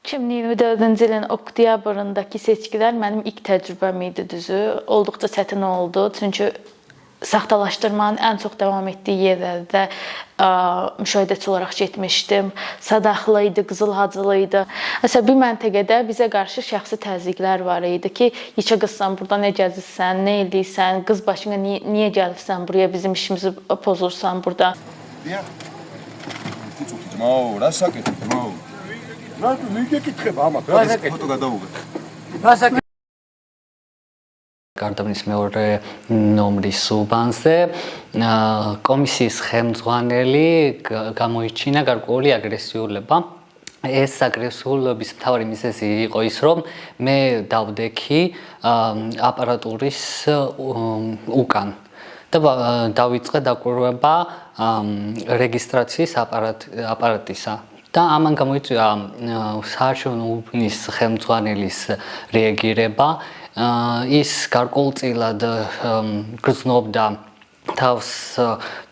2024 ilin oktyabrındakı seçkiler mənim ilk təcrübəm idi düzü. Olduqca çətin oldu. Çünki saxtalaşdırmanın ən çox davam etdiyi yerlərdə müşahidəçi olaraq getmişdim. Sadaxlı idi, Qızıl Hacılı idi. Məsələn, bir məntəqədə bizə qarşı şəxsi təzyiqlər var idi ki, yekə qızsan, burada nə gəzirsən, nə edirsən, qız başına niyə gəlibsən buraya, bizim işimizi pozursan burada. გარდაბნის მეორე ნომრის უბანზე კომისიის ხელმძღვანელი გამოიჩინა გარკვეული აგრესიულობა. ეს აგრესიულობის მთავარი მიზეზი იყო ის, რომ მე დავდექი აპარატურის უკან და დავიწყე დაკვირვება რეგისტრაციის აპარატისა. და ამან გამოიწვია საარჩევნო უბნის ხელმძღვანელის რეაგირება. ის გარკვეულწილად გრძნობდა თავს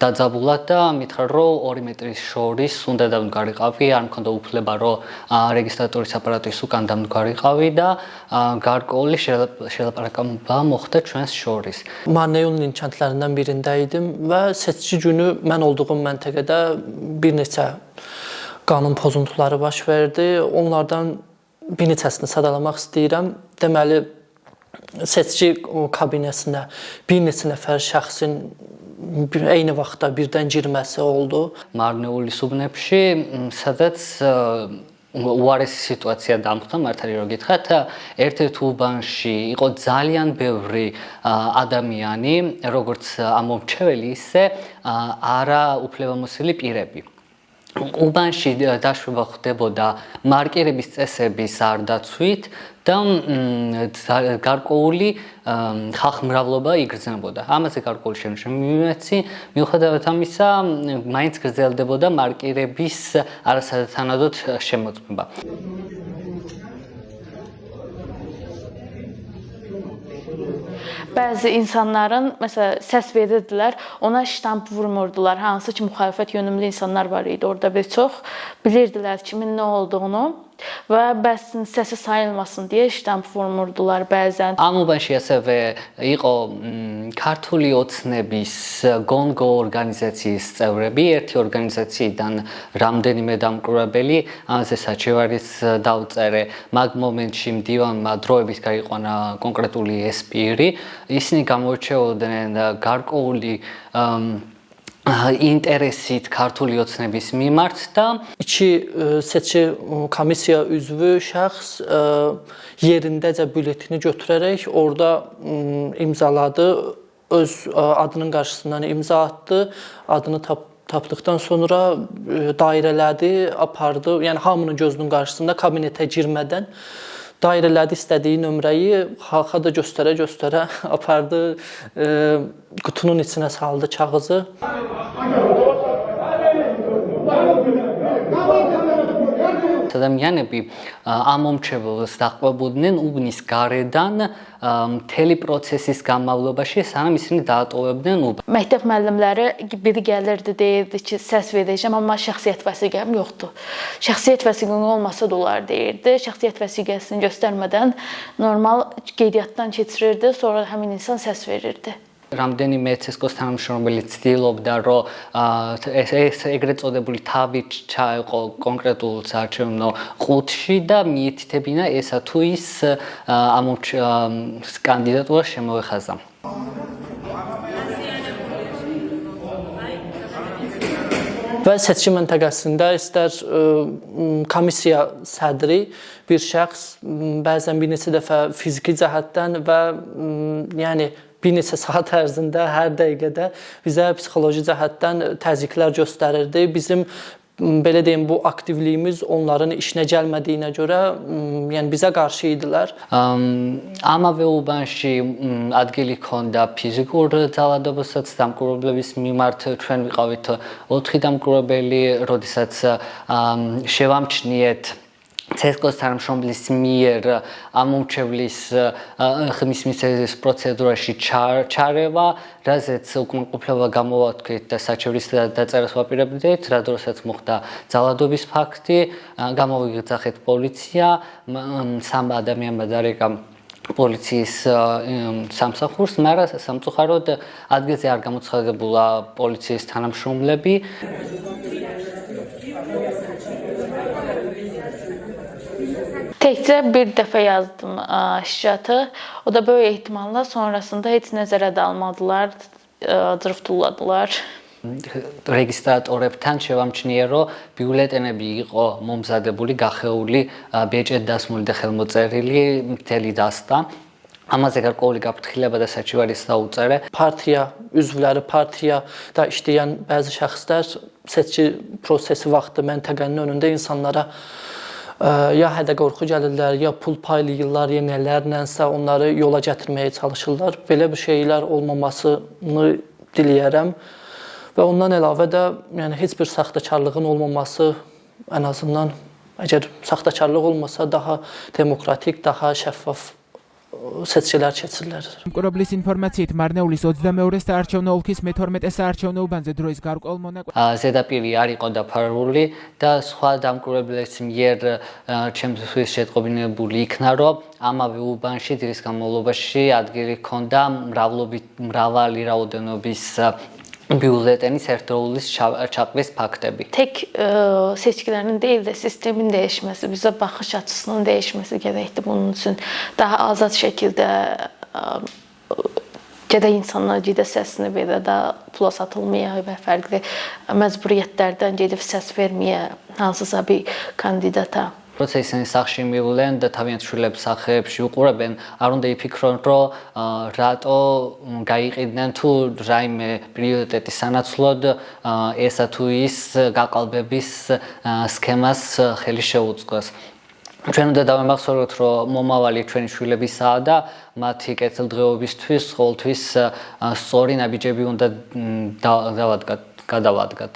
დაძაბულად და მითხრა, რომ 2 მეტრის შორის უნდა დამდგარიყავი, არ მქონდა უფლება, რომ რეგისტრატურის აპარატის ukან დამდგარიყავი და გარკვეული şelaparakanlığa moxta ჩვენს შორის. Marneun linçantlarından birindeydim və seçici günü mən olduğum məntəqədə bir neçə qanun pozuntuları baş verdi. Onlardan bir neçəsini sadalamaq istəyirəm. Deməli, seçici kabinesinə bir neçə nəfər şəxsin eyni vaxtda birdən girməsi oldu. Marneulis უბნებში სადაც უარესი სიტუაცია დამხდა, მართალი რომ გითხრათ, ერთ-ერთ უბანში იყო ძალიან ბევრი ადამიანი, როგორც ამომრჩეველი, ისე არა უფლებამოსილი პირები. უბანში დაშვება ხდებოდა მარკირების წესების არ დაცვით და გარკვეული ხალხმრავლობა იგრძნებოდა. ამაზე გარკვეული შემოქმედი, მიუხედავად ამისა, მაინც გრძელდებოდა მარკირების არასათანადოდ შემოწმება. Bəzi insanların məsələn səs verirdilər, ona ştamp vurmurdular. Hansı ki müxalifət yönümlü insanlar var idi orada və çox bilirdilər kimin nə olduğunu və bəzisinin səsi sayılmasın deyə ştamp vurmurdular bəzən. ამ უბანში ასევე იყო ქართული ოცნების გონგო ორგანიზაციის წევრები, ერთი ორგანიზაციიდან რამდენიმე დამკვირვებელი, ამაზე საჩივარის დავწერე. მაგ მომენტში მდივანმა დროებით გაიყვანა კონკრეტული ეს პირი. ისინი გამოირჩეოდნენ გარკვეული interesit ქართული ოცნების მიმართ და İki seçici komissiya üzvü şəxs yerindəcə bülletini götürərək orada imzaladı, öz adının qarşısından imza atdı, adını tapdıqdan sonra dairələri apardı, yəni hamının gözünün qarşısında kabinetə girmədən dairələrdə istədiyi nömrəyi xalqa da göstərə apardı, qutunun içinə saldı kağızı. ადამიანები ამომრჩეველს დაყვებოდნენ უბნის გარედან მთელი პროცესის განმავლობაში, სანამ ისინი დაატოვებდნენ უბნს. Məktəb müəllimləri biri gəlirdi, deyirdi ki, səs verəcəm, amma şəxsiyyət vəsiqəm yoxdur. Şəxsiyyət vəsiqən olmasa da olar deyirdi. Şəxsiyyət vəsiqəsini göstərmədən normal qeydiyyatdan keçirirdi, sonra həmin insan səs verirdi. რამდენიმე ცესკოს თანამშრომელი ცდილობდა, რომ ეს ეგრეთ წოდებული თავი ჩაეყო კონკრეტულ საარჩევნო ყუთში და მიეთითებინა ესა თუ ის ამ კანდიდატურას შემოეხაზა. Və seçki məntəqəsində istər komissiya sədri bir şəxs bəzən bir neçə dəfə fiziki cəhətdən və yəni bir neçə saat ərzində hər dəqiqədə bizə psixoloji cəhətdən təzyiqlər göstərirdi. Bizim belə deyim, bu aktivliyimiz onların işinə gəlmədiyinə görə yəni bizə qarşı idilər. ამავე უბანში ადგილი ჰქონდა ფიზიკურ ძალადობასაც დამკვირვებლების მიმართ. ჩვენ ვიყავით 4 დამკვირვებელი, როდესაც შევამჩნიეთ CSKO-ს თანამშრომლის მიერ ამომრჩევლის ხმის მისცემის პროცედურაში ჩარევა, რაზეც უკმაყოფილება გამოვაქვთ და საჩევრის დაწერას ვაპირებდით, რა დროსაც მოხდა ძალადობის ფაქტი, გამოვიგრძახეთ პოლიცია, 3 ადამიანმა დარეკა პოლიციის სამსახურს, მაგრამ სამწუხაროდ ადგილზე არ გამოცხადებულა პოლიციის თანამშრომლები. Təkcə bir dəfə yazdım şikayəti. O da böyük ehtimalla sonrasında heç nəzərə də almadılar, cırftulladılar. რეგისტრატორებთან შევამჩნიე, რომ ბიულეტენები იყო მომზადებული, გახეული, ბეჭედ დასმული და ხელმოწერილი მთელი დასტა. Amazə გარკვეული გაფრთხილება და საჩივარის დაუწერე. Partiya üzvləri, partiyada işləyən bəzi şəxslər seçki prosesi vaxtı məntəqənin önündə insanlara ya hədə-qorxu gəlirlər, ya pul paylayırlar, ya nələrlənsə onları yola gətirməyə çalışırlar. Belə bir şeylər olmamasını diləyərəm. Və ondan əlavə də yəni heç bir saxtakarlığın olmaması, ən azından əgər saxtakarlıq olmasa daha demokratik, daha şəffaf seçkilər keçirilər. მკვლევრის ინფორმაციით მარნეულის 22 საარჩევნო ოლქის მე-12 საარჩევნო უბანზე დროის გარკვეულ მონაკვეთში ზედაპირი არ იყო დაფარული და სხვა დამკვირვებლების მიერ ჩემთვის შეტყობინებული იქნა, რომ ამავე უბანში დილის განმავლობაში ადგილი ჰქონდა მრავალი რაოდენობის biyuletenin sertoluğuz çakves paktabi. Tek seçkilerin değil de sistemin değişmesi, bize bakış açısının değişmesi gerekti bunun için. Daha azad şekilde gedə insanlar gedə səsini verə, daha pula satılmaya və fərqli məcburiyyətlərdən gedib səs verməyə hansısa bir kandidata. პროცესის სახში მივლენ და თავიანთ შვილებს სახეებში უყურებენ, არ უნდა იფიქრონ, რომ რატო გაიყიდნენ თუ რაიმე პრიორიტეტის სანაცვლოდ ესა თუ ის გაყალბების სქემას ხელი შეუწყოს. ჩვენ უნდა დავამახსოვროთ, რომ მომავალი ჩვენი შვილებისაა და მათი კეთილდღეობისთვის ყოველთვის სწორი ნაბიჯები უნდა გადავადგათ.